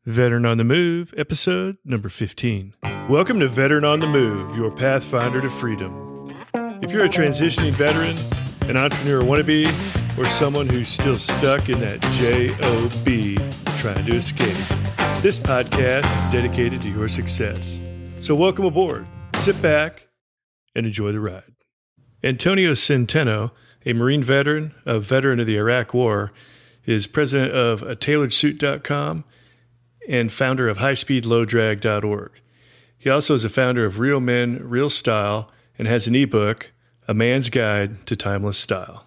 Veteran on the Move, episode number 15. Welcome to Veteran on the Move, your pathfinder to freedom. If you're a transitioning veteran, an entrepreneur wannabe, or someone who's still stuck in that job trying to escape, this podcast is dedicated to your success. So welcome aboard, sit back, and enjoy the ride. Antonio Centeno, a Marine veteran, a veteran of the Iraq War, is president of tailoredsuit.com and founder of highspeedlowdrag.org. He also is a founder of Real Men, Real Style, and has an ebook, A Man's Guide to Timeless Style.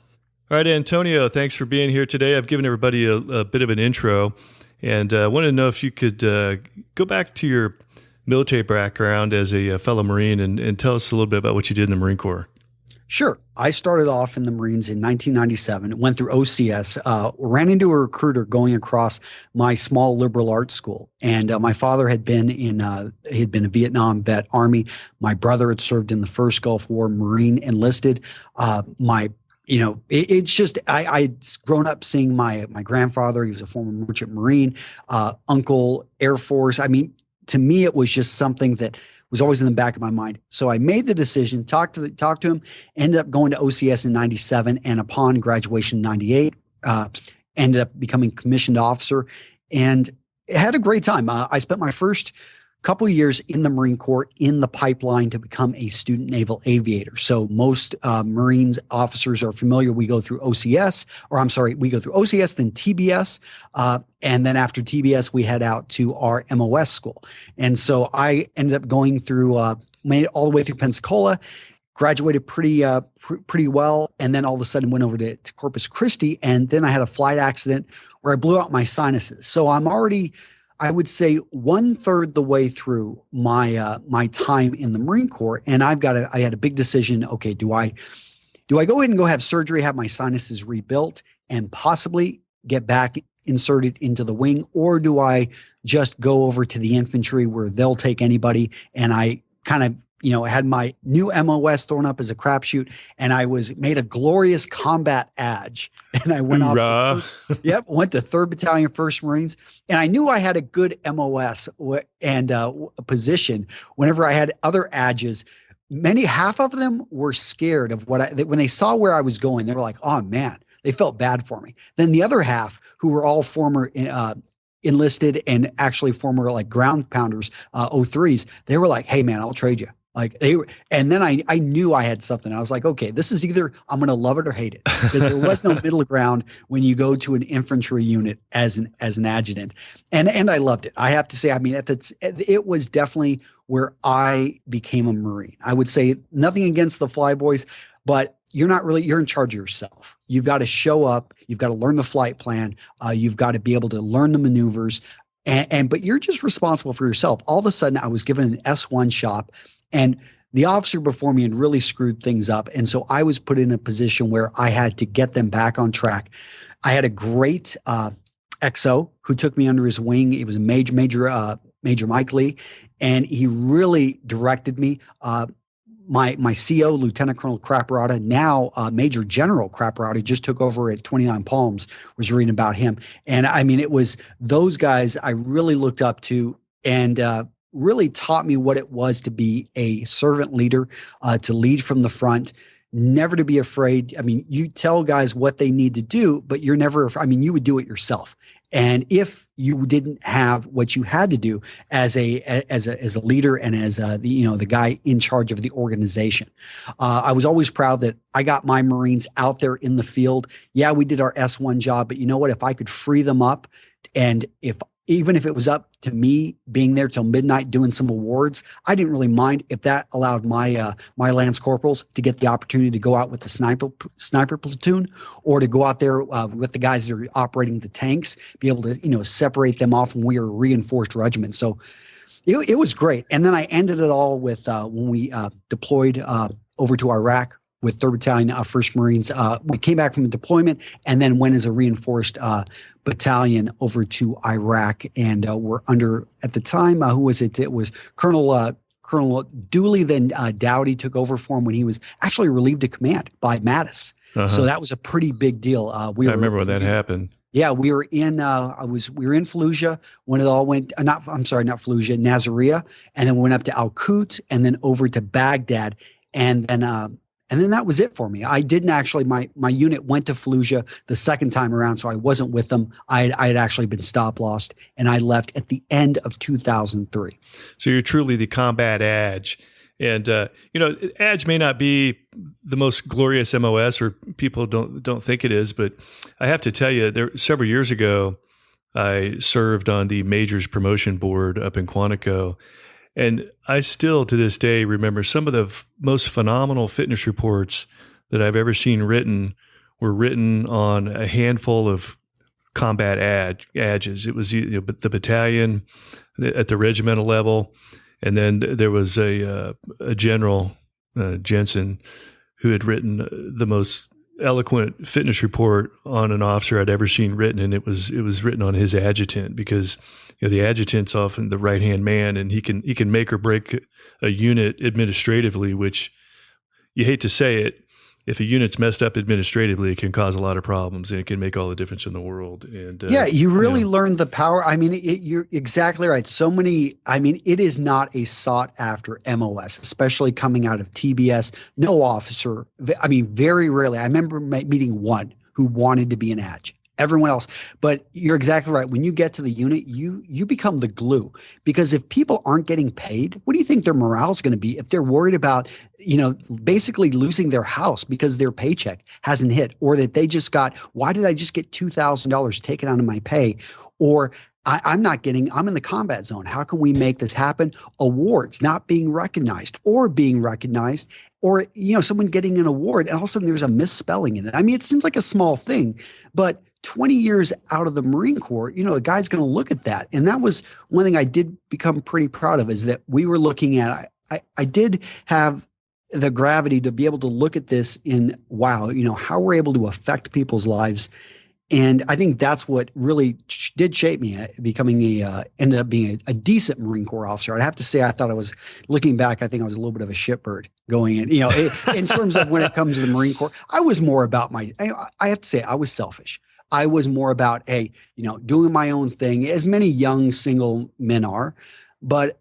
All right, Antonio, thanks for being here today. I've given everybody a bit of an intro, and I wanted to know if you could go back to your military background as a fellow Marine and tell us a little bit about what you did in the Marine Corps. Sure. I started off in the Marines in 1997, went through OCS, ran into a recruiter going across my small liberal arts school. And my father had been a Vietnam vet Army. My brother had served in the first Gulf War, Marine enlisted. It's just, I'd grown up seeing my grandfather. He was a former merchant Marine, uncle, Air Force. I mean, to me, it was just something that was always in the back of my mind. So I made the decision, talked to him, ended up going to OCS in 97, and upon graduation in 98, ended up becoming commissioned officer and had a great time. I spent my first couple of years in the Marine Corps in the pipeline to become a student naval aviator. So most Marines officers are familiar. We go through OCS, then TBS. And then after TBS, we head out to our MOS school. And so I ended up going through, made it all the way through Pensacola, graduated pretty well. And then all of a sudden went over to Corpus Christi. And then I had a flight accident where I blew out my sinuses. So I'm already, I would say, 1/3 the way through my time in the Marine Corps, and I had a big decision. Okay, do I go ahead and go have surgery, have my sinuses rebuilt, and possibly get back inserted into the wing, or do I just go over to the infantry where they'll take anybody? And I kind of had my new MOS thrown up as a crapshoot, and I was made a glorious combat adge, and I went off. Went to 3rd Battalion, 1st Marines, and I knew I had a good MOS and position. Whenever I had other adges, half of them were scared of when they saw where I was going. They were like, "Oh man," they felt bad for me. Then the other half, who were all former enlisted and actually former like ground pounders, 03s, they were like, "Hey man, I'll trade you." And then I knew I had something. I was like, okay, this is either I'm going to love it or hate it, because there was no middle ground when you go to an infantry unit as an adjutant. And I loved it. I have to say, I mean, it was definitely where I became a Marine. I would say nothing against the flyboys, but you're in charge of yourself. You've got to show up. You've got to learn the flight plan. You've got to be able to learn the maneuvers, but you're just responsible for yourself. All of a sudden I was given an S1 shop, and the officer before me had really screwed things up. And so I was put in a position where I had to get them back on track. I had a great XO who took me under his wing. He was a Major Mike Lee, and he really directed me. My CO, Lieutenant Colonel Craparata, now Major General Craparata, just took over at 29 Palms, was reading about him. And I mean, it was those guys I really looked up to, and really taught me what it was to be a servant leader, to lead from the front, never to be afraid. I mean, you tell guys what they need to do, but you would do it yourself. And if you didn't have what you had to do as a leader and as the guy in charge of the organization, I was always proud that I got my Marines out there in the field. Yeah, we did our S1 job, but you know what? If I could free them up, and even if it was up to me being there till midnight doing some awards, I didn't really mind if that allowed my Lance Corporals to get the opportunity to go out with the sniper platoon, or to go out there with the guys that are operating the tanks, be able to separate them off when we were a reinforced regiment. So it was great. And then I ended it all with when we deployed over to Iraq with 3rd Battalion, 1st Marines. We came back from a deployment and then went as a reinforced battalion over to Iraq. And we're under, at the time, who was it? It was Colonel Dooley, then Dowdy took over for him when he was actually relieved of command by Mattis. So that was a pretty big deal. I remember when that happened. Yeah, we were in we were in Fallujah when it all went not I'm sorry, not Fallujah, Nasiriyah, and then we went up to Al Quds and then over to Baghdad, and then that was it for me. I didn't actually my unit went to Fallujah the second time around, so I wasn't with them. I had actually been stop lost, and I left at the end of 2003. So you're truly the combat Adge. And Adge may not be the most glorious MOS, or people don't think it is, but I have to tell you, several years ago, I served on the Majors Promotion Board up in Quantico, and I still to this day remember some of the most phenomenal fitness reports that I've ever seen written were written on a handful of combat Adges. It was the battalion at the regimental level. And then there was a general, Jensen, who had written the most eloquent fitness report on an officer I'd ever seen written, and it was written on his adjutant, because the adjutant's often the right hand man, and he can make or break a unit administratively. Which you hate to say it, if a unit's messed up administratively, it can cause a lot of problems, and it can make all the difference in the world. And you really learn the power. I mean, you're exactly right. It is not a sought after MOS, especially coming out of TBS. No officer, very rarely. I remember meeting one who wanted to be an Adge. Everyone else. But you're exactly right. When you get to the unit, you become the glue, because if people aren't getting paid, what do you think their morale is going to be if they're worried about, basically losing their house because their paycheck hasn't hit, or that they just why did I just get $2,000 taken out of my pay? Or I'm in the combat zone. How can we make this happen? Awards not being recognized, or being recognized, or, someone getting an award and all of a sudden there's a misspelling in it. I mean, it seems like a small thing, but 20 years out of the Marine Corps, a guy's going to look at that. And that was one thing I did become pretty proud of, is that we were looking at, I did have the gravity to be able to look at this in, wow, how we're able to affect people's lives. And I think that's what really did shape me, ended up being a decent Marine Corps officer. I'd have to say, looking back, I think I was a little bit of a shitbird going in, in terms of when it comes to the Marine Corps. I was more about I have to say, I was selfish. I was more about, doing my own thing, as many young single men are. But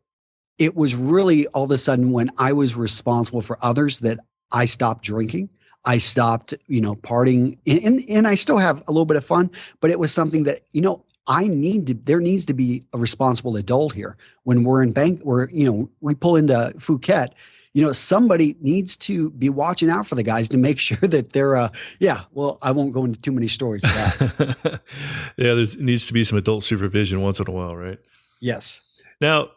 it was really all of a sudden when I was responsible for others that I stopped drinking. I stopped, partying, and I still have a little bit of fun, but it was something that, there needs to be a responsible adult here. When we're in we pull into Phuket, somebody needs to be watching out for the guys to make sure that they're, I won't go into too many stories of that. Yeah, there needs to be some adult supervision once in a while, right? Yes. Now,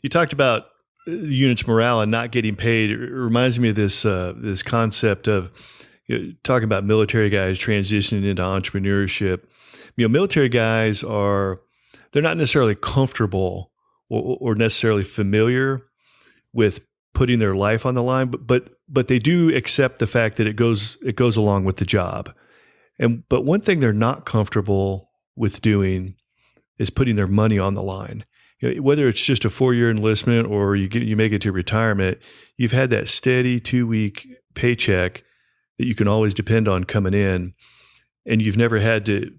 you talked about the unit's morale and not getting paid. It reminds me of this concept of talking about military guys transitioning into entrepreneurship. Military guys they're not necessarily comfortable or necessarily familiar with putting their life on the line, but they do accept the fact that it goes along with the job. But one thing they're not comfortable with doing is putting their money on the line. Whether it's just a 4-year enlistment or you make it to retirement, you've had that steady 2-week paycheck that you can always depend on coming in, and you've never had to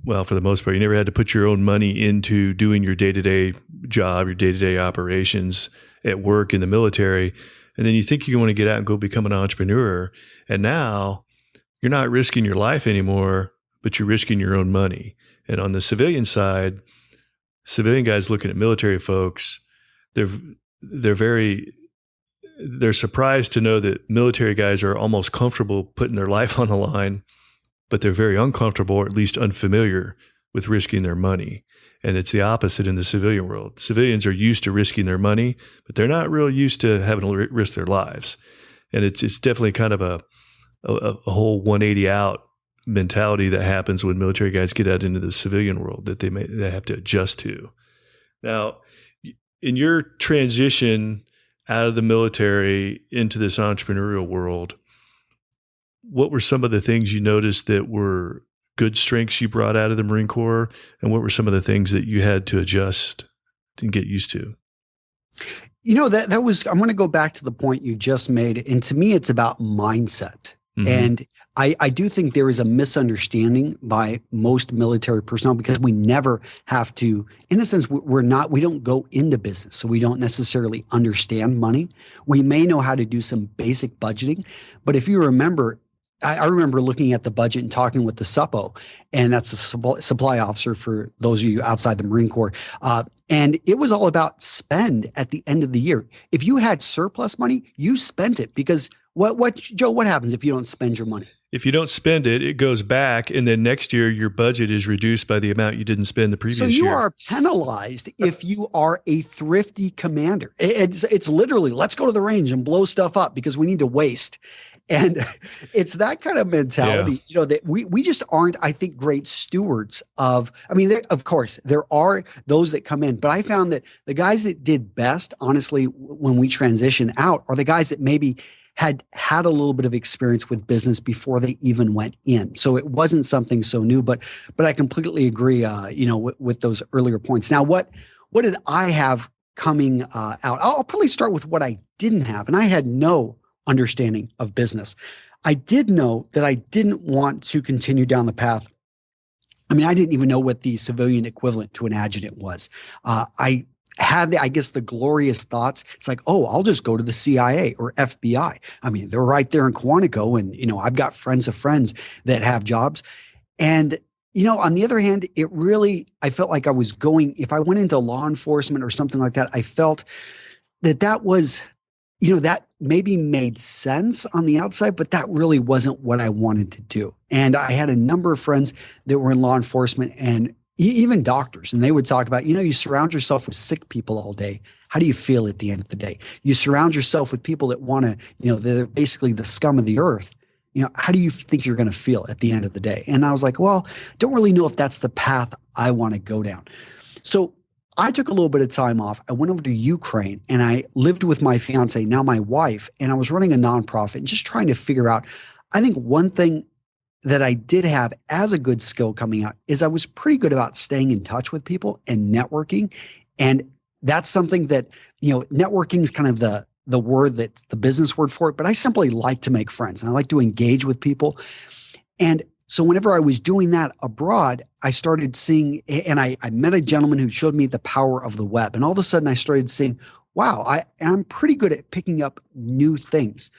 for the most part, you never had to put your own money into doing your day-to-day job, your day-to-day operations at work in the military. And then you think you want to get out and go become an entrepreneur. And now you're not risking your life anymore, but you're risking your own money. And on the civilian side, civilian guys looking at military folks, they're surprised to know that military guys are almost comfortable putting their life on the line, but they're very uncomfortable, or at least unfamiliar with risking their money. And it's the opposite in the civilian world. Civilians are used to risking their money, but they're not real used to having to risk their lives. And it's definitely kind of a whole 180 out mentality that happens when military guys get out into the civilian world that they have to adjust to. Now, in your transition out of the military into this entrepreneurial world, what were some of the things you noticed that were good strengths you brought out of the Marine Corps, and what were some of the things that you had to adjust and get used to? That was, I'm going to go back to the point you just made. And to me, it's about mindset. Mm-hmm. And I do think there is a misunderstanding by most military personnel because we never have to, in a sense, we don't go into business. So we don't necessarily understand money. We may know how to do some basic budgeting, but if you remember, I remember looking at the budget and talking with the SUPO, and that's the supply officer for those of you outside the Marine Corps. And it was all about spend at the end of the year. If you had surplus money, you spent it because Joe, what happens if you don't spend your money? If you don't spend it, it goes back, and then next year your budget is reduced by the amount you didn't spend the previous year. So you are penalized if you are a thrifty commander. It's literally, let's go to the range and blow stuff up because we need to waste. And it's that kind of mentality, that we just aren't, I think, great stewards of. I mean, of course, there are those that come in, but I found that the guys that did best, honestly, when we transition out, are the guys that maybe had a little bit of experience with business before they even went in. So it wasn't something so new, but I completely agree, with those earlier points. Now, what did I have coming out? I'll probably start with what I didn't have, and I had no understanding of business. I did know that I didn't want to continue down the path. I mean, I didn't even know what the civilian equivalent to an adjutant was. I had, I guess, the glorious thoughts. It's like, oh, I'll just go to the CIA or FBI. I mean, they're right there in Quantico, and I've got friends of friends that have jobs. And on the other hand, I felt like I was going, if I went into law enforcement or something like that, I felt that was, that maybe made sense on the outside, but that really wasn't what I wanted to do. And I had a number of friends that were in law enforcement and even doctors, and they would talk about, you surround yourself with sick people all day. How do you feel at the end of the day? You surround yourself with people that want to, they're basically the scum of the earth. How do you think you're going to feel at the end of the day? And I was like, well, don't really know if that's the path I want to go down. So I took a little bit of time off. I went over to Ukraine and I lived with my fiance, now my wife, and I was running a nonprofit and just trying to figure out, I think one thing that I did have as a good skill coming out is I was pretty good about staying in touch with people and networking. And that's something that, networking is kind of the word that's the business word for it, but I simply like to make friends and I like to engage with people. And so whenever I was doing that abroad, I started seeing, and I met a gentleman who showed me the power of the web. And all of a sudden I started seeing, wow, I'm pretty good at picking up new things.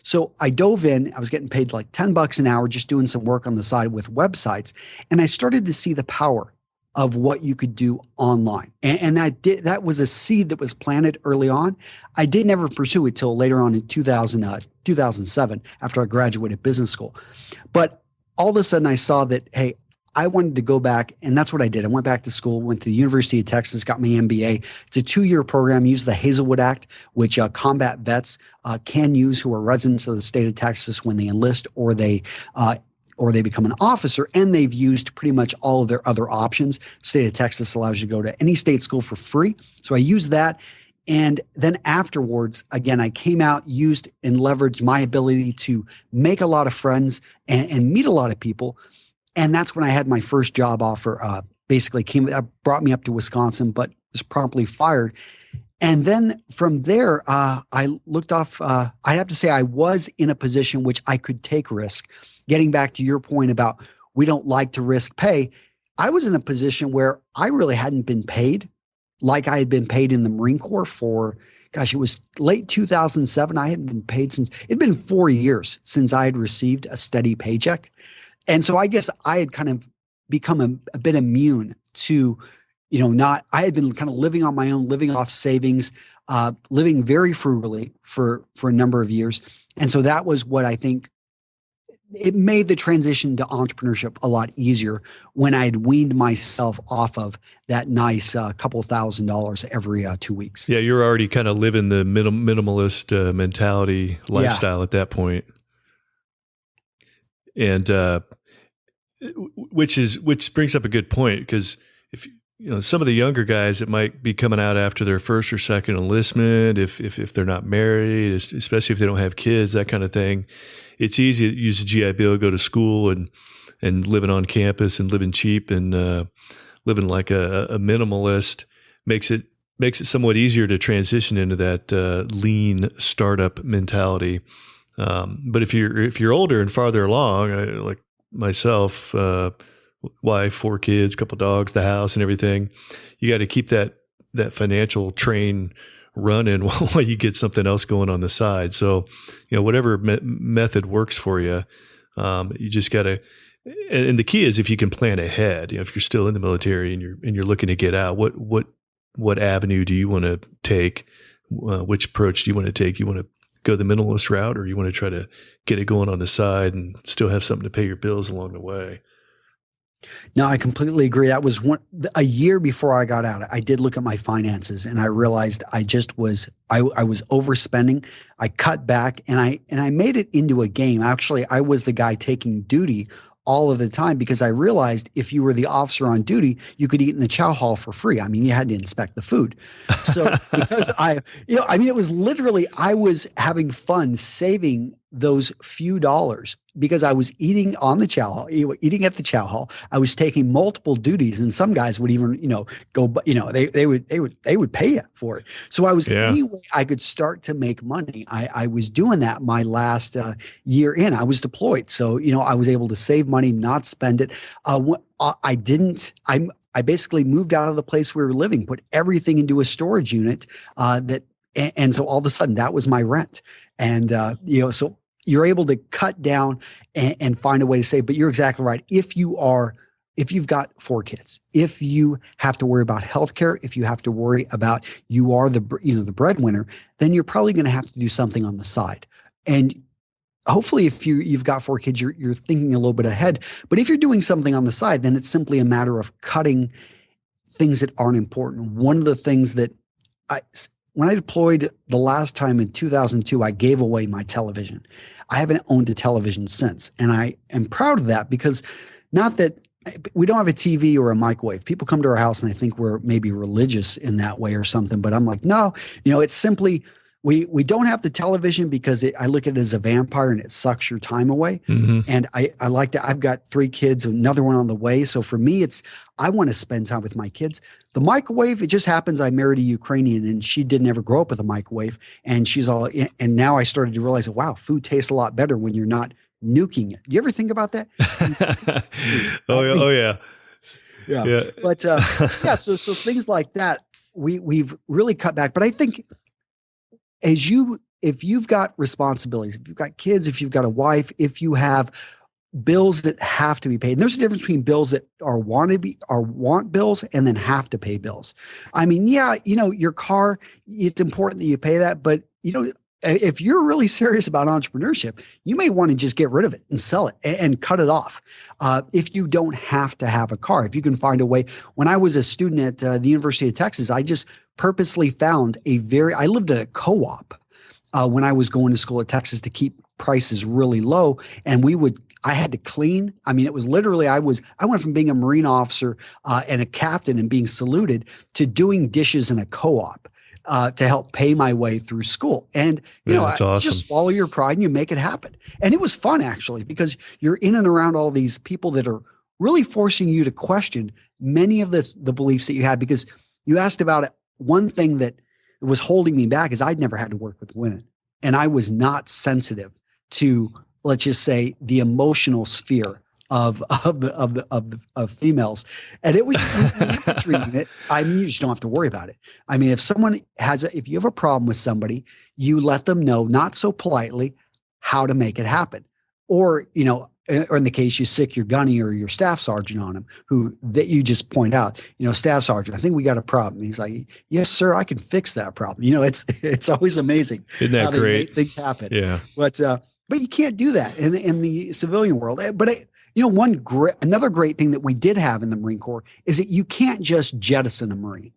So I dove in, I was getting paid like $10 an hour, just doing some work on the side with websites. And I started to see the power of what you could do online. And that was a seed that was planted early on. I didn't ever pursue it till later on in 2007, after I graduated business school. But all of a sudden I saw that, hey, I wanted to go back, and that's what I did. I went back to school, went to the University of Texas, got my MBA. It's a 2-year program, used the Hazelwood Act, which combat vets can use who are residents of the state of Texas when they enlist or they become an officer, and they've used pretty much all of their other options. The state of Texas allows you to go to any state school for free. So I used that. And then afterwards, again, I came out, used and leveraged my ability to make a lot of friends and meet a lot of people. And that's when I had my first job offer, brought me up to Wisconsin, but was promptly fired. And then from there, I looked off, I'd have to say I was in a position which I could take risk. Getting back to your point about we don't like to risk pay, I was in a position where I really hadn't been paid like I had been paid in the Marine Corps for, it was late 2007. I hadn't been paid it'd been 4 years since I had received a steady paycheck. And so I guess I had kind of become a bit immune to, I had been kind of living on my own, living off savings, living very frugally for a number of years. And so that was what I think it made the transition to entrepreneurship a lot easier when I had weaned myself off of that nice couple $1,000s every 2 weeks. Yeah, you're already kind of living the minimalist mentality lifestyle at that point. And which brings up a good point, because if some of the younger guys that might be coming out after their first or second enlistment, if they're not married, especially if they don't have kids, that kind of thing, it's easy to use a GI Bill, go to school and living on campus and living cheap and living like a minimalist makes it somewhat easier to transition into that lean startup mentality. But if you're older and farther along, like myself, wife, 4 kids, couple dogs, the house, and everything, you got to keep that financial train running while you get something else going on the side. So, whatever method works for you, you just got to. And the key is if you can plan ahead. If you're still in the military and you're looking to get out, what avenue do you want to take? Which approach do you want to take? You want to go the minimalist route, or you want to try to get it going on the side and still have something to pay your bills along the way? No, I completely agree. That was a year before I got out. I did look at my finances and I realized I was overspending. I cut back and I made it into a game. Actually, I was the guy taking duty all of the time because I realized if you were the officer on duty, you could eat in the chow hall for free. I mean, you had to inspect the food. So because it was literally, I was having fun saving those few dollars because I was eating on the chow hall, eating at the chow hall. I was taking multiple duties, and some guys would even, go, they would pay you for it. So I was any way I could start to make money. I was doing that my last year in. I was deployed, so I was able to save money, not spend it. I basically moved out of the place we were living, put everything into a storage unit. And so all of a sudden that was my rent, and so you're able to cut down and find a way to save. But you're exactly right. If you've got 4 kids, if you have to worry about healthcare, if you have to worry about you are the breadwinner, then you're probably going to have to do something on the side. And hopefully, if you've got 4 kids, you're thinking a little bit ahead. But if you're doing something on the side, then it's simply a matter of cutting things that aren't important. One of the things that when I deployed the last time in 2002, I gave away my television. I haven't owned a television since. And I am proud of that because not that we don't have a TV or a microwave. People come to our house and they think we're maybe religious in that way or something. But I'm like, no, it's simply we don't have the television because I look at it as a vampire and it sucks your time away. Mm-hmm. And I like that. I've got 3 kids, another one on the way. So for me, I want to spend time with my kids. The microwave, it just happens I married a Ukrainian and she didn't ever grow up with a microwave. And and now I started to realize, wow, food tastes a lot better when you're not nuking it. Do you ever think about that? Oh yeah. Yeah. But so things like that, we've really cut back. But I think if you've got responsibilities, if you've got kids, if you've got a wife, if you have bills that have to be paid, and there's a difference between bills that are want bills and then have to pay bills. I mean, your car, it's important that you pay that, but if you're really serious about entrepreneurship, you may want to just get rid of it and sell it and cut it off. If you don't have to have a car, if you can find a way. When I was a student at the University of Texas, I just purposely found I lived at a co-op when I was going to school at Texas to keep prices really low. And I had to clean. I mean, it was literally, I went from being a Marine officer and a captain and being saluted to doing dishes in a co-op. To help pay my way through school. And, that's awesome. Just swallow your pride and you make it happen. And it was fun, actually, because you're in and around all these people that are really forcing you to question many of the beliefs that you had. Because you asked about it. One thing that was holding me back is I'd never had to work with women. And I was not sensitive to, let's just say, the emotional sphere of females. And it was treating it. I mean, you just don't have to worry about it. I mean, if you have a problem with somebody, you let them know, not so politely, how to make it happen. Or in the case you sick your gunny or your staff sergeant on him, that you just point out, staff sergeant, I think we got a problem. He's like, yes, sir, I can fix that problem. It's always amazing. Isn't that how great? Things happen. Yeah. But you can't do that in the civilian world. But another great thing that we did have in the Marine Corps is that you can't just jettison a Marine.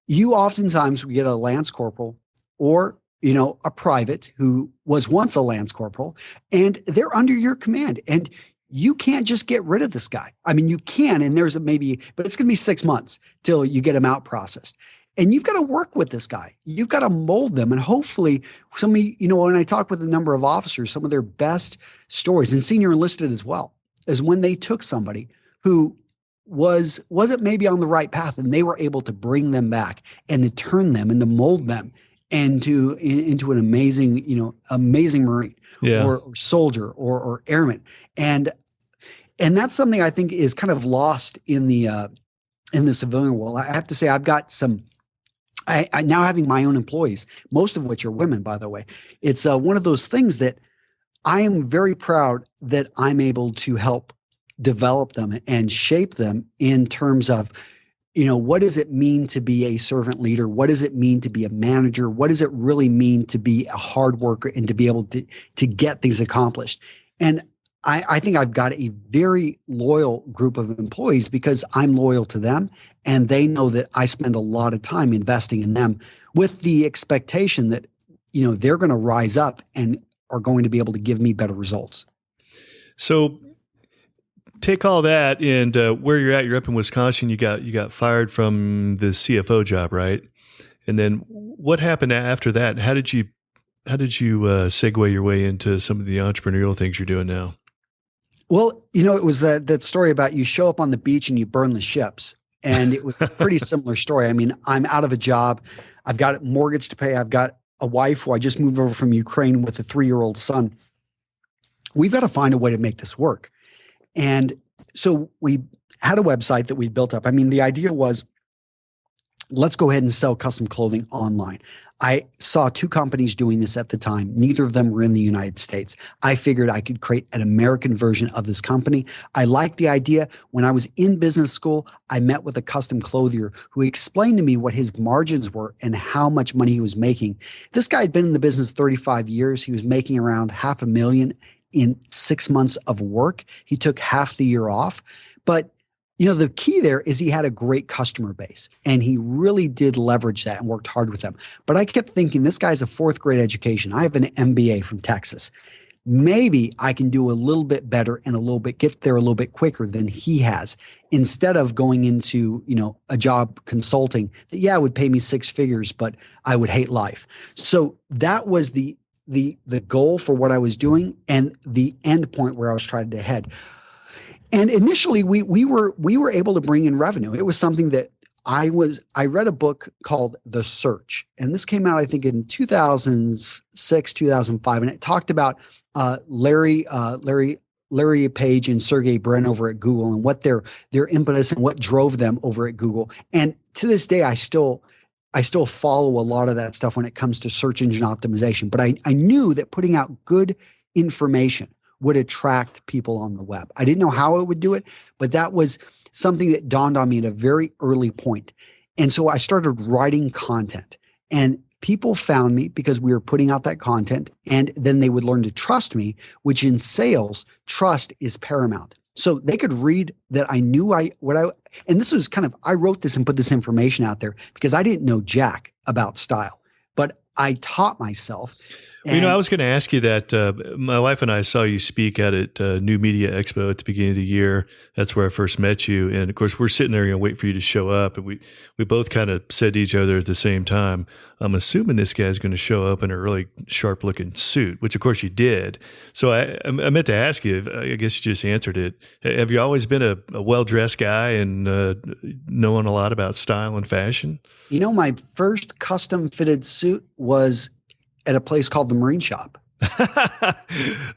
You oftentimes get a Lance Corporal or, a private who was once a Lance Corporal, and they're under your command. And you can't just get rid of this guy. I mean, you can, and but it's going to be 6 months till you get him out processed. And you've got to work with this guy. You've got to mold them. And hopefully when I talk with a number of officers, some of their best stories, and senior enlisted as well, is when they took somebody who wasn't maybe on the right path and they were able to bring them back and to turn them and to mold them into an amazing, amazing Marine Yeah. or soldier or airman. And that's something I think is kind of lost in the civilian world. I have to say, I've got I now having my own employees, most of which are women, by the way. It's one of those things that I am very proud that I'm able to help develop them and shape them in terms of, what does it mean to be a servant leader? What does it mean to be a manager? What does it really mean to be a hard worker and to be able to get things accomplished? And I think I've got a very loyal group of employees because I'm loyal to them and they know that I spend a lot of time investing in them with the expectation that, they're going to rise up and are going to be able to give me better results. So take all that and where you're up in Wisconsin, you got fired from the CFO job, right? And then what happened after that? How did you segue your way into some of the entrepreneurial things you're doing now? Well, it was that story about you show up on the beach and you burn the ships. And it was a pretty similar story. I mean, I'm out of a job. I've got a mortgage to pay. I've got a wife who I just moved over from Ukraine with a 3-year-old son. We've got to find a way to make this work. And so we had a website that we built up. I mean, the idea was, let's go ahead and sell custom clothing online. I saw 2 companies doing this at the time. Neither of them were in the United States. I figured I could create an American version of this company. I liked the idea. When I was in business school, I met with a custom clothier who explained to me what his margins were and how much money he was making. This guy had been in the business 35 years. He was making around $500,000 in 6 months of work. He took half the year off. But the key there is he had a great customer base and he really did leverage that and worked hard with them. But I kept thinking, this guy's a 4th grade education. I have an MBA from Texas. Maybe I can do a little bit better and get there a little bit quicker than he has, instead of going into, a job consulting that, would pay me 6 figures, but I would hate life. So that was the goal for what I was doing and the end point where I was trying to head. And initially we were able to bring in revenue. It was something that I read a book called The Search, and this came out, I think, in 2006, 2005. And it talked about Larry Page and Sergey Brin over at Google and what their impetus and what drove them over at Google. And to this day, I still follow a lot of that stuff when it comes to search engine optimization. But I knew that putting out good information would attract people on the web. I didn't know how it would do it, but that was something that dawned on me at a very early point. And so I started writing content, and people found me because we were putting out that content, and then they would learn to trust me, which in sales, trust is paramount. So they could read that I knew and this was kind of, I wrote this and put this information out there because I didn't know jack about style, but I taught myself. Well, I was going to ask you that. My wife and I saw you speak at New Media Expo at the beginning of the year. That's where I first met you. And of course, we're sitting there wait for you to show up. And we both kind of said to each other at the same time, I'm assuming this guy's going to show up in a really sharp looking suit, which of course you did. So I meant to ask you, I guess you just answered it. Have you always been a well-dressed guy and knowing a lot about style and fashion? My first custom fitted suit was at a place called the Marine Shop.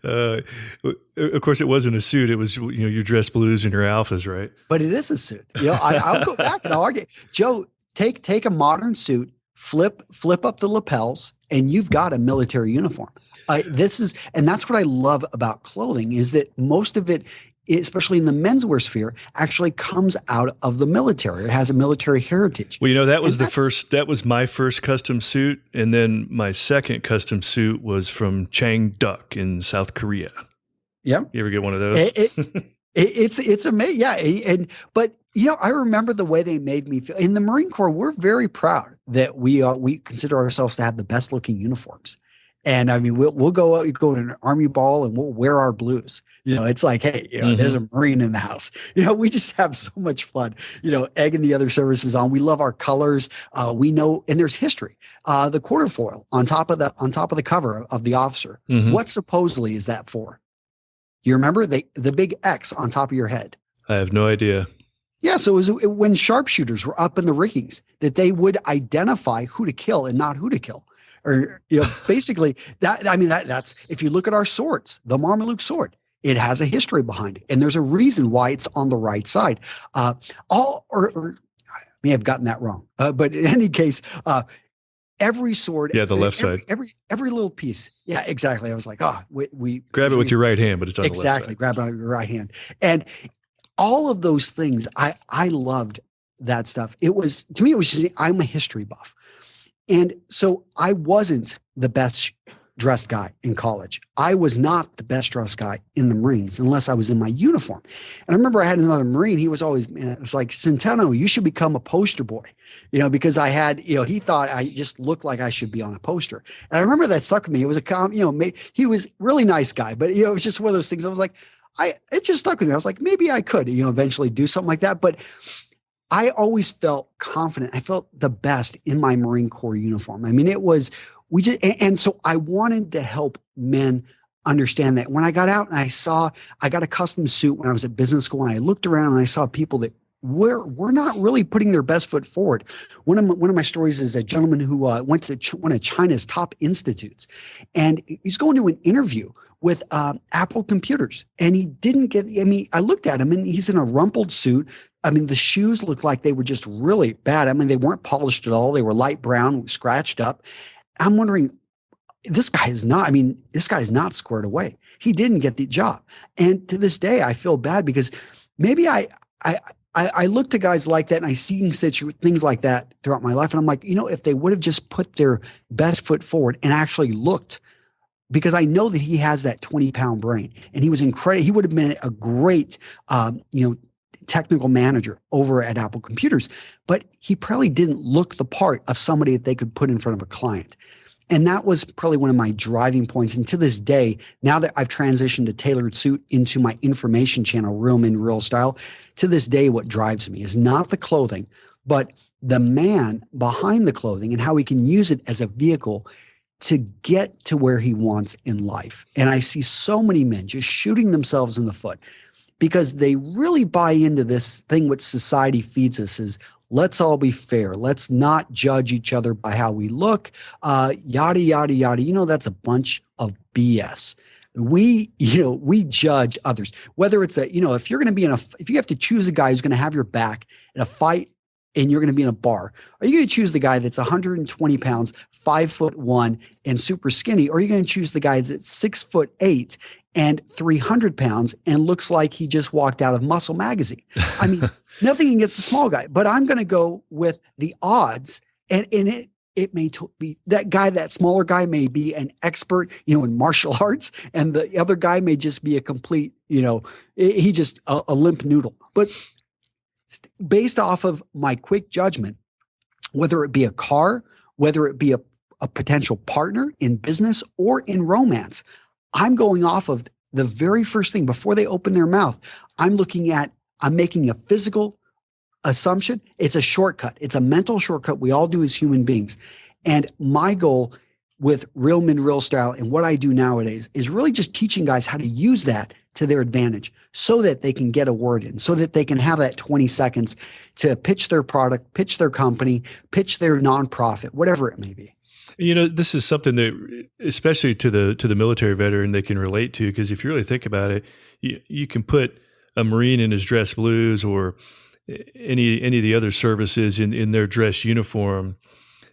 Of course, it wasn't a suit. It was, your dress blues and your alphas, right? But it is a suit. I'll go back and I'll argue. Joe, take a modern suit, flip up the lapels, and you've got a military uniform. And that's what I love about clothing is that most of it, especially in the menswear sphere, actually comes out of the military. It has a military heritage. Well, that was my first custom suit. And then my second custom suit was from Changdeok in South Korea. Yeah. You ever get one of those? It's amazing. Yeah. But I remember the way they made me feel. In the Marine Corps, we're very proud that we consider ourselves to have the best looking uniforms. And I mean, we'll go out, go to an army ball and we'll wear our blues. It's like, hey, there's a Marine in the house. We just have so much fun, egging the other services on. We love our colors. We know, and there's history. The quarterfoil on top of the cover of the officer. Mm-hmm. What supposedly is that for? You remember the big X on top of your head? I have no idea. Yeah. So it was when sharpshooters were up in the riggings that they would identify who to kill and not who to kill. or, basically that's, if you look at our swords, the Marmaduke sword, it has a history behind it. And there's a reason why it's on the right side. Or I may have gotten that wrong. But in any case, every sword. Yeah, the left side. Every little piece. Yeah, exactly. I was like, we grab it with your right hand, but it's on the left side. Exactly. Grab it with your right hand. And all of those things, I loved that stuff. To me, it was just, I'm a history buff. And so I wasn't the best dressed guy in college. I was not the best dressed guy in the Marines unless I was in my uniform. And I remember I had another Marine. He was always, it was like, Centeno, you should become a poster boy, because I had, he thought I just looked like I should be on a poster. And I remember that stuck with me. It was he was a really nice guy, but it was just one of those things. I was like, it just stuck with me. I was like, maybe I could, eventually do something like that. But I always felt confident. I felt the best in my Marine Corps uniform. I mean, and so I wanted to help men understand that. When I got out and I got a custom suit when I was at business school, and I looked around and I saw people that were not really putting their best foot forward. One of my stories is a gentleman who went to one of China's top institutes, and he's going to an interview with Apple computers, and he didn't get. I looked at him, and he's in a rumpled suit. The shoes looked like they were just really bad. They weren't polished at all. They were light brown, scratched up. I'm wondering, this guy is not squared away. He didn't get the job. And to this day, I feel bad because maybe I look to guys like that, and I see things like that throughout my life. And I'm like, if they would have just put their best foot forward and actually looked, because I know that he has that 20-pound brain, and he was incredible. He would have been a great, technical manager over at Apple Computers, but he probably didn't look the part of somebody that they could put in front of a client. And that was probably one of my driving points. And to this day, now that I've transitioned to tailored suit into my information channel, Real Men, Real Style, to this day, what drives me is not the clothing, but the man behind the clothing and how he can use it as a vehicle to get to where he wants in life. And I see so many men just shooting themselves in the foot because they really buy into this thing which society feeds us is, let's all be fair. Let's not judge each other by how we look, yada, yada, yada. That's a bunch of BS. We judge others, whether it's if you're going to be if you have to choose a guy who's going to have your back in a fight and you're going to be in a bar, are you going to choose the guy that's 120 pounds, 5'1", and super skinny? Or are you going to choose the guy that's 6'8" and 300 pounds and looks like he just walked out of Muscle Magazine? Nothing against the small guy, but I'm going to go with the odds. And it may be that guy, that smaller guy may be an expert, in martial arts, and the other guy may just be a complete, he just a limp noodle. But based off of my quick judgment, whether it be a car, whether it be a potential partner in business or in romance, I'm going off of the very first thing before they open their mouth. I'm making a physical assumption. It's a shortcut. It's a mental shortcut we all do as human beings. And my goal with Real Men, Real Style and what I do nowadays is really just teaching guys how to use that to their advantage so that they can get a word in, so that they can have that 20 seconds to pitch their product, pitch their company, pitch their nonprofit, whatever it may be. This is something that, especially to the military veteran, they can relate to, because if you really think about it, you can put a Marine in his dress blues or any of the other services in their dress uniform,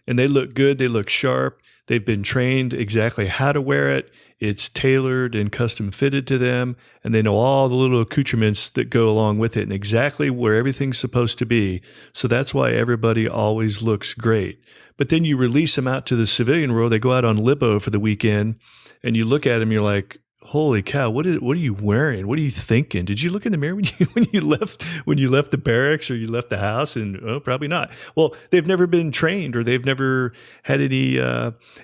and they look good, they look sharp, they've been trained exactly how to wear it, it's tailored and custom fitted to them, and they know all the little accoutrements that go along with it and exactly where everything's supposed to be. So that's why everybody always looks great. But then you release them out to the civilian world, they go out on libo for the weekend, and you look at them, you're like, holy cow, what are you wearing? What are you thinking? Did you look in the mirror when you left the barracks or you left the house? And probably not. Well, they've never been trained, or they've never had any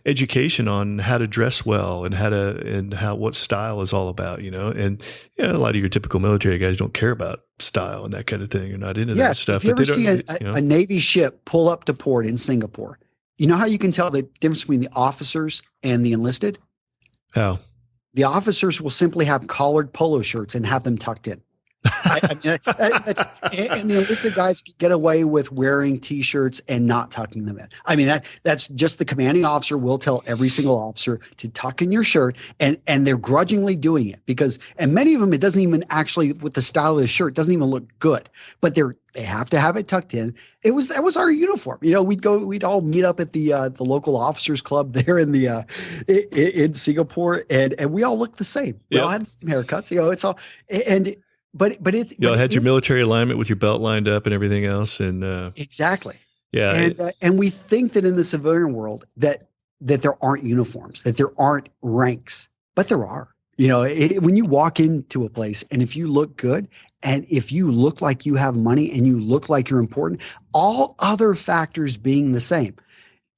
education on how to dress well and what style is all about, And a lot of your typical military guys don't care about style and that kind of thing. You're not into that stuff. If you ever see a Navy ship pull up to port in Singapore, you know how you can tell the difference between the officers and the enlisted? How? The officers will simply have collared polo shirts and have them tucked in. I mean, and the enlisted guys get away with wearing T-shirts and not tucking them in. I mean, that's just the commanding officer will tell every single officer to tuck in your shirt, and they're grudgingly doing it because, and many of them, it doesn't even actually, with the style of the shirt, doesn't even look good, but they have to have it tucked in. That was our uniform. We'd all meet up at the local officers club there in Singapore, and we all looked the same. We all had the same haircuts. It's all But it's you all had your military alignment with your belt lined up and everything else, and exactly. Yeah, and we think that in the civilian world that there aren't uniforms, that there aren't ranks, but there are. When you walk into a place and if you look good and if you look like you have money and you look like you're important, all other factors being the same,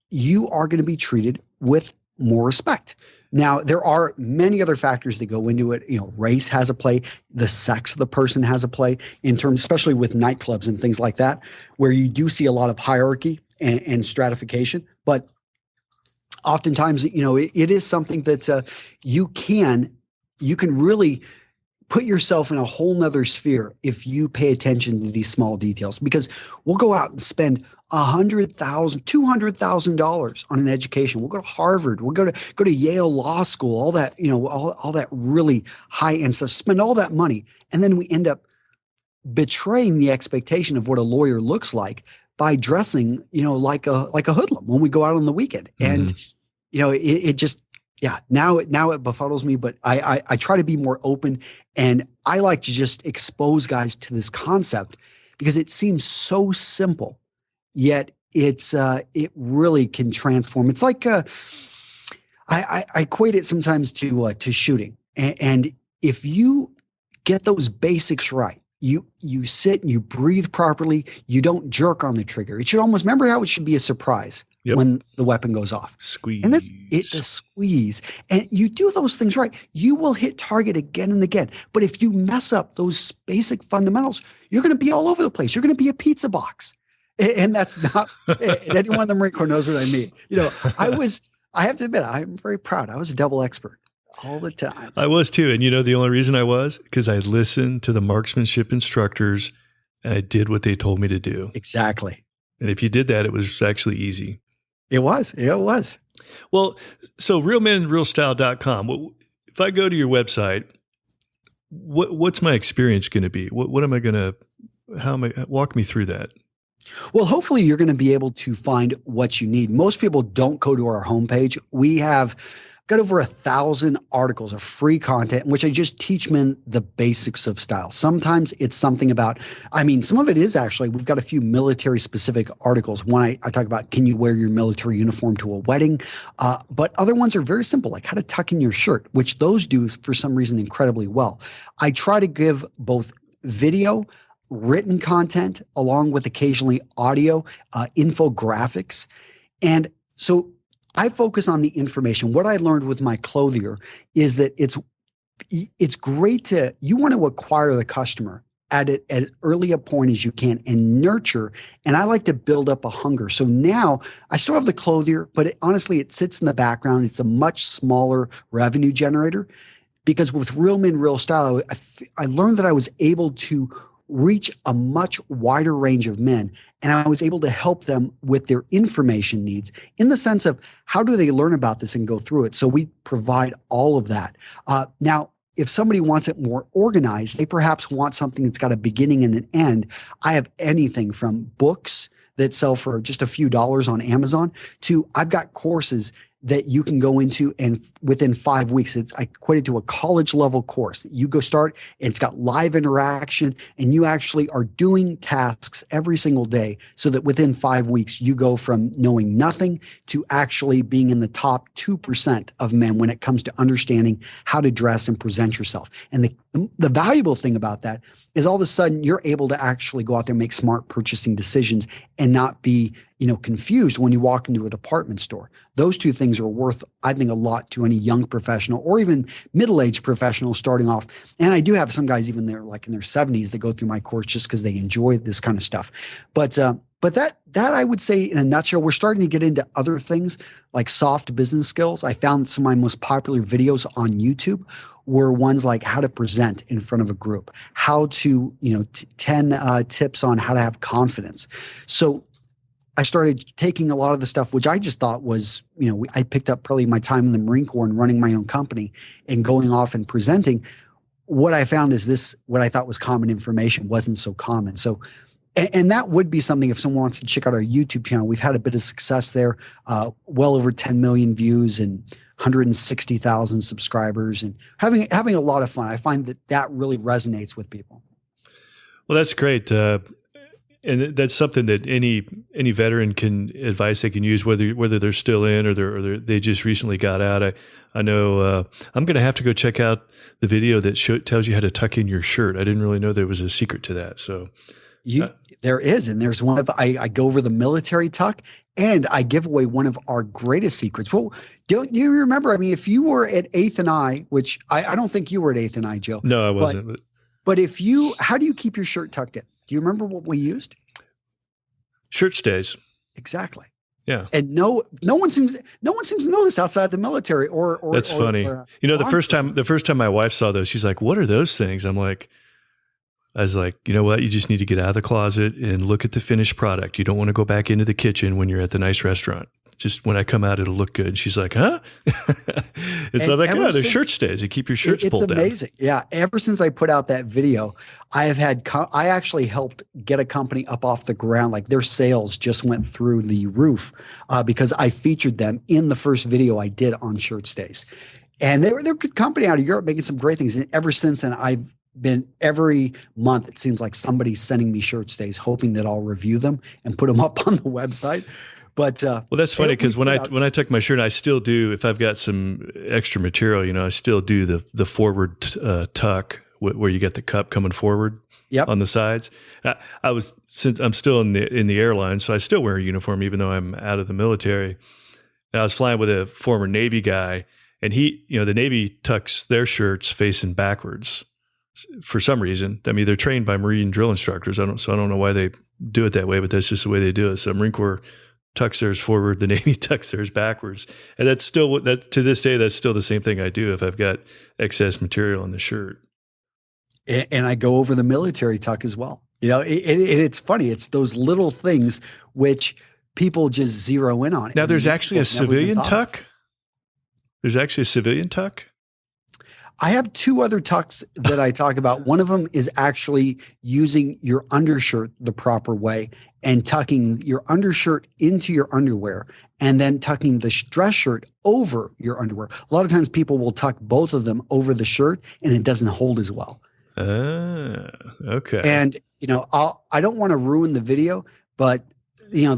you are going to be treated with more respect. Now, there are many other factors that go into it. Race has a play. The sex of the person has a play in terms, especially with nightclubs and things like that, where you do see a lot of hierarchy and stratification. But oftentimes, it is something that you can really put yourself in a whole nother sphere if you pay attention to these small details, because we'll go out and spend $100,000, $200,000 on an education. We'll go to Harvard. We'll go to Yale Law School, all that, all that really high end stuff, spend all that money. And then we end up betraying the expectation of what a lawyer looks like by dressing, like a hoodlum when we go out on the weekend. Mm-hmm. And, it just, now it befuddles me, but I try to be more open, and I like to just expose guys to this concept because it seems so simple, yet it really can transform. It's like I equate it sometimes to shooting, and if you get those basics right, you sit and you breathe properly, you don't jerk on the trigger. It should almost, remember how it should be a surprise. Yep. When the weapon goes off. Squeeze. And that's it, the squeeze. And you do those things right, you will hit target again and again. But if you mess up those basic fundamentals, you're going to be all over the place. You're going to be a pizza box. And that's not, and anyone in the Marine Corps knows what I mean. I have to admit, I'm very proud. I was a double expert all the time. I was too. And the only reason I was, because I listened to the marksmanship instructors and I did what they told me to do. Exactly. And if you did that, it was actually easy. It was. Yeah, it was. Well, so realmenrealstyle.com. If I go to your website, what's my experience going to be? What am I going to, walk me through that? Well, hopefully you're going to be able to find what you need. Most people don't go to our homepage. We have got over 1,000 articles of free content in which I just teach men the basics of style. Sometimes it's something about, some of it is actually, we've got a few military specific articles. One, I talk about, can you wear your military uniform to a wedding? But other ones are very simple, like how to tuck in your shirt, which those do for some reason incredibly well. I try to give both video, written content, along with occasionally audio, infographics. And so I focus on the information. What I learned with my clothier is that it's great you want to acquire the customer at as early a point as you can and nurture. And I like to build up a hunger. So now I still have the clothier, but honestly, it sits in the background. It's a much smaller revenue generator because with Real Men, Real Style, I learned that I was able to reach a much wider range of men. And I was able to help them with their information needs in the sense of how do they learn about this and go through it. So we provide all of that. Now, if somebody wants it more organized, they perhaps want something that's got a beginning and an end. I have anything from books that sell for just a few dollars on Amazon to I've got courses that you can go into and within 5 weeks, I equate it to a college level course. You go start and it's got live interaction and you actually are doing tasks every single day so that within 5 weeks, you go from knowing nothing to actually being in the top 2% of men when it comes to understanding how to dress and present yourself. And the valuable thing about that is all of a sudden you're able to actually go out there and make smart purchasing decisions and not be, confused when you walk into a department store. Those two things are worth, I think, a lot to any young professional or even middle-aged professional starting off. And I do have some guys even there like in their 70s that go through my course just because they enjoy this kind of stuff. But But that I would say in a nutshell, we're starting to get into other things like soft business skills. I found that some of my most popular videos on YouTube were ones like how to present in front of a group, how to, 10 tips on how to have confidence. So I started taking a lot of the stuff, which I just thought was, I picked up probably my time in the Marine Corps and running my own company and going off and presenting. What I found is what I thought was common information wasn't so common. So, and that would be something if someone wants to check out our YouTube channel. We've had a bit of success there, well over 10 million views and 160,000 subscribers, and having a lot of fun. I find that really resonates with people. Well, that's great. And that's something that any veteran advice they can use, whether they're still in or they just recently got out. I know I'm going to have to go check out the video that tells you how to tuck in your shirt. I didn't really know there was a secret to that. So there is, and there's one of I go over the military tuck, and I give away one of our greatest secrets. Well, don't you remember? I mean, if you were at 8th and I, which I don't think you were at 8th and I, Joe. No, I wasn't. But how do you keep your shirt tucked in? Do you remember what we used? Shirt stays. Exactly. Yeah. And no one seems to know this outside the military or That's funny. The first time my wife saw those, she's like, "What are those things?" I was like, you know what? You just need to get out of the closet and look at the finished product. You don't want to go back into the kitchen when you're at the nice restaurant. Just when I come out, it'll look good. And she's like, huh? It's like, oh, the shirt stays. You keep your shirts pulled down. It's amazing. Yeah. Ever since I put out that video, I actually helped get a company up off the ground. Like their sales just went through the roof because I featured them in the first video I did on shirt stays. And they're a good company out of Europe making some great things. And ever since then, I've been every month, it seems like somebody's sending me shirt stays, hoping that I'll review them and put them up on the website. But well, that's funny because when I tuck my shirt, I still do. If I've got some extra material, I still do the forward tuck where you get the cup coming forward on the sides. Since I'm still in the airline, so I still wear a uniform even though I'm out of the military. And I was flying with a former Navy guy, and the Navy tucks their shirts facing backwards for some reason. I mean, they're trained by Marine drill instructors. I don't know why they do it that way, but that's just the way they do it. So Marine Corps tucks theirs forward, the Navy tucks theirs backwards. And to this day, that's still the same thing I do if I've got excess material on the shirt. And I go over the military tuck as well. It's funny. It's those little things which people just zero in on. Now there's actually a civilian tuck. There's actually a civilian tuck. I have two other tucks that I talk about. One of them is actually using your undershirt the proper way and tucking your undershirt into your underwear and then tucking the dress shirt over your underwear. A lot of times people will tuck both of them over the shirt and it doesn't hold as well. Okay. And, I don't want to ruin the video, but no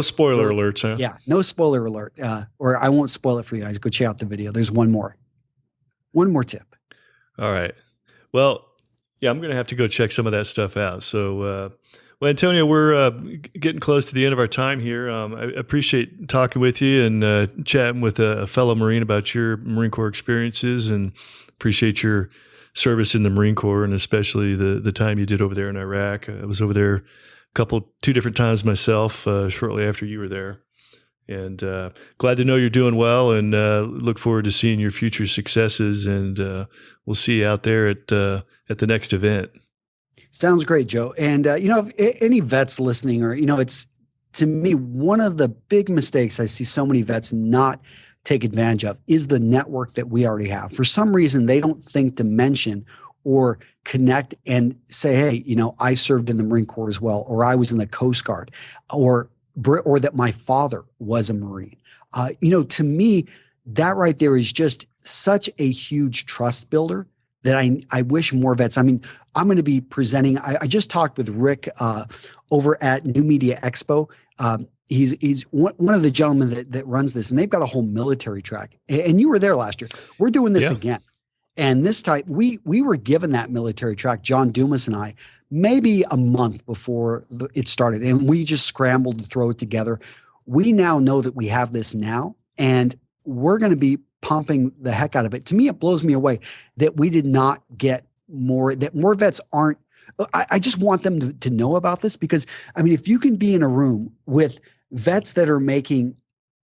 spoiler alerts, huh? Yeah, no spoiler alert. Or I won't spoil it for you guys. Go check out the video. There's one more tip. All right. Well, yeah, I'm going to have to go check some of that stuff out. So, well, Antonio, we're getting close to the end of our time here. I appreciate talking with you and chatting with a fellow Marine about your Marine Corps experiences, and appreciate your service in the Marine Corps, and especially the time you did over there in Iraq. I was over there two different times myself shortly after you were there. And glad to know you're doing well, and look forward to seeing your future successes. And we'll see you out there at the next event. Sounds great, Joe. And if any vets listening, or it's, to me, one of the big mistakes I see so many vets not take advantage of is the network that we already have. For some reason, they don't think to mention or connect and say, hey, I served in the Marine Corps as well, or I was in the Coast Guard, or that my father was a Marine. To me, that right there is just such a huge trust builder that I wish more vets. I mean, I'm going to be presenting. I just talked with Rick over at New Media Expo. He's one of the gentlemen that runs this, and they've got a whole military track. And you were there last year. We're doing this again. And this time, we were given that military track, John Dumas and I, maybe a month before it started. And we just scrambled to throw it together. We now know that we have this now, and we're going to be pumping the heck out of it. To me, it blows me away that we did not get more, that more vets aren't I just want them to know about this because, I mean, if you can be in a room with vets that are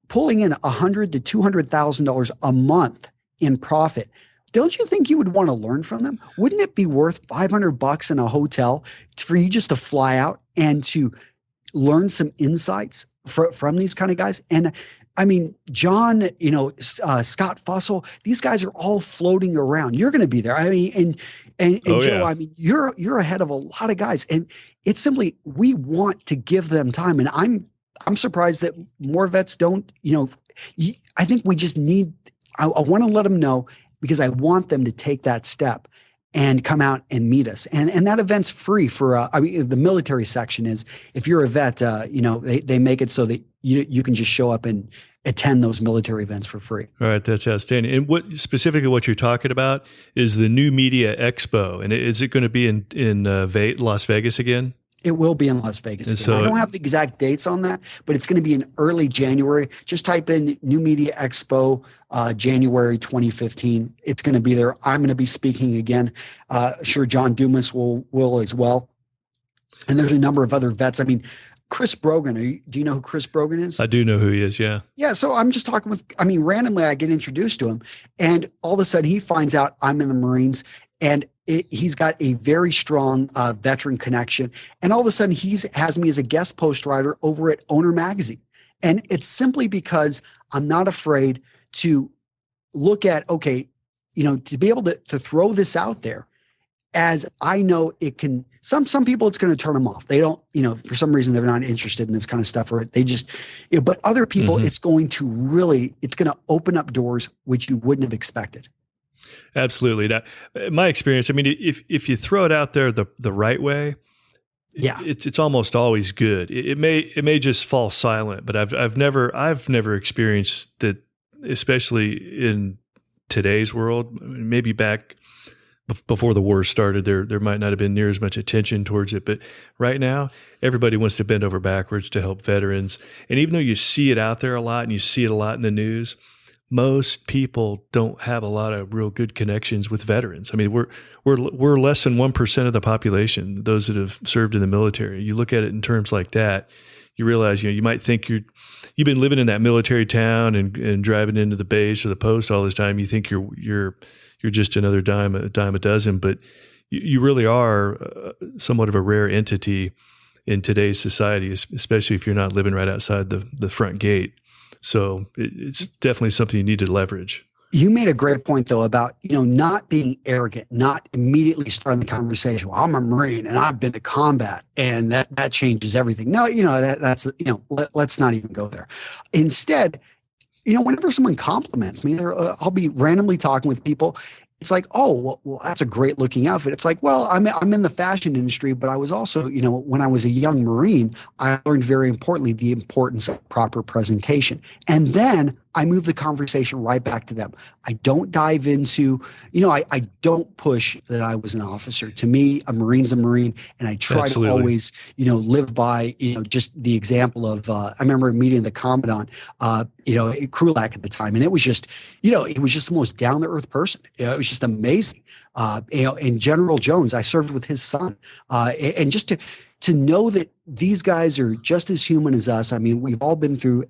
pulling in $100,000 to $200,000 a month in profit, don't you think you would want to learn from them? Wouldn't it be worth $500 in a hotel for you just to fly out and to learn some insights from these kind of guys? And I mean, John, Scott Fussell, these guys are all floating around. You're going to be there. I mean, and Joe, yeah. I mean, you're ahead of a lot of guys, and it's simply, we want to give them time. And I'm surprised that more vets don't, I think we just need, I want to let them know, because I want them to take that step and come out and meet us. And that event's free for, the military section is, if you're a vet, they make it so that you can just show up and attend those military events for free. All right. That's outstanding. And what you're talking about is the New Media Expo. And is it going to be in Las Vegas again? It will be in Las Vegas. So, I don't have the exact dates on that, but it's going to be in early January. Just type in New Media Expo, January 2015. It's going to be there. I'm going to be speaking again. Sure, John Dumas will as well. And there's a number of other vets. I mean, Chris Brogan. Do you know who Chris Brogan is? I do know who he is, yeah. Yeah, so I'm just talking randomly I get introduced to him, and all of a sudden he finds out I'm in the Marines, and he's got a very strong veteran connection. And all of a sudden he has me as a guest post writer over at Owner Magazine. And it's simply because I'm not afraid to look at, to be able to throw this out there, as I know it can, some people it's going to turn them off. They don't, for some reason they're not interested in this kind of stuff, or they just, but other people, it's going to open up doors which you wouldn't have expected. Absolutely. Now, my experience, I mean, if you throw it out there the right way, yeah, it's almost always good. It may just fall silent, but I've never experienced that, especially in today's world. Maybe back before the war started, there might not have been near as much attention towards it, but right now everybody wants to bend over backwards to help veterans. And even though you see it out there a lot and you see it a lot in the news, most people don't have a lot of real good connections with veterans. I mean, we're less than 1% of the population, those that have served in the military. You look at it in terms like that, you realize, you might think you've been living in that military town and driving into the base or the post all this time. You think you're just another dime a dozen, but you really are somewhat of a rare entity in today's society, especially if you're not living right outside the front gate. So it's definitely something you need to leverage. You made a great point, though, about, not being arrogant, not immediately starting the conversation. Well, I'm a Marine and I've been to combat and that changes everything. No, that's let's not even go there. Instead, whenever someone compliments me, I'll be randomly talking with people. It's like, oh, well, that's a great looking outfit. It's like, well, I'm in the fashion industry, but I was also, when I was a young Marine, I learned very importantly the importance of proper presentation. And then I move the conversation right back to them. I don't dive into, I don't push that I was an officer. To me, a Marine's a Marine, and I try to always, live by, just the example of, I remember meeting the Commandant, Krulak at the time, and it was just, it was just the most down to earth person. It was just amazing. And General Jones, I served with his son, and just to know that these guys are just as human as us. I mean, we've all been through,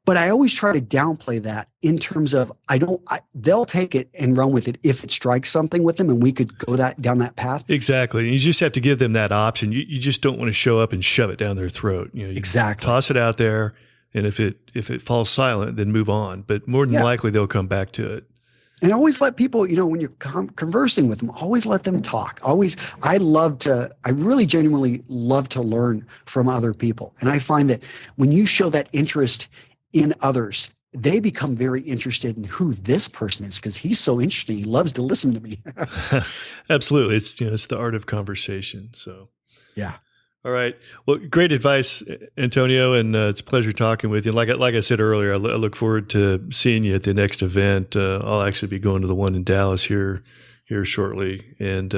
but I always try to downplay that in terms of they'll take it and run with it if it strikes something with them, and we could go down that path. Exactly. And you just have to give them that option. You just don't want to show up and shove it down their throat. You exactly. Toss it out there, and if it falls silent, then move on. But more than likely, they'll come back to it. And always let people, when you're conversing with them, always let them talk. I really genuinely love to learn from other people. And I find that when you show that interest in others, they become very interested in who this person is, because he's so interesting. He loves to listen to me. Absolutely. It's the art of conversation. So, yeah. All right. Well, great advice, Antonio, and it's a pleasure talking with you. Like I said earlier, I look forward to seeing you at the next event. I'll actually be going to the one in Dallas here shortly, and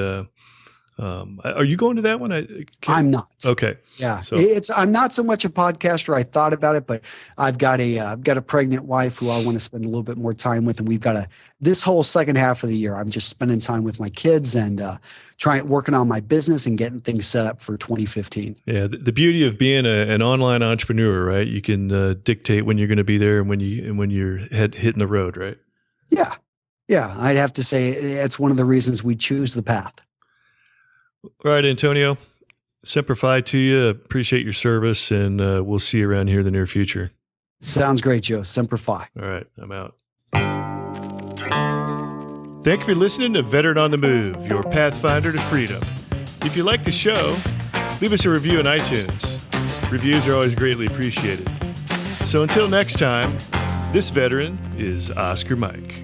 Are you going to that one? I'm not. Okay. Yeah. So I'm not so much a podcaster. I thought about it, but I've got a pregnant wife who I want to spend a little bit more time with. And we've got this whole second half of the year, I'm just spending time with my kids and working on my business and getting things set up for 2015. Yeah. The beauty of being an online entrepreneur, right? You can dictate when you're going to be there and when you're hitting the road, right? Yeah. Yeah. I'd have to say it's one of the reasons we choose the path. All right, Antonio. Semper Fi to you. Appreciate your service, and we'll see you around here in the near future. Sounds great, Joe. Semper Fi. All right, I'm out. Thank you for listening to Veteran on the Move, your pathfinder to freedom. If you like the show, leave us a review on iTunes. Reviews are always greatly appreciated. So until next time, this veteran is Oscar Mike.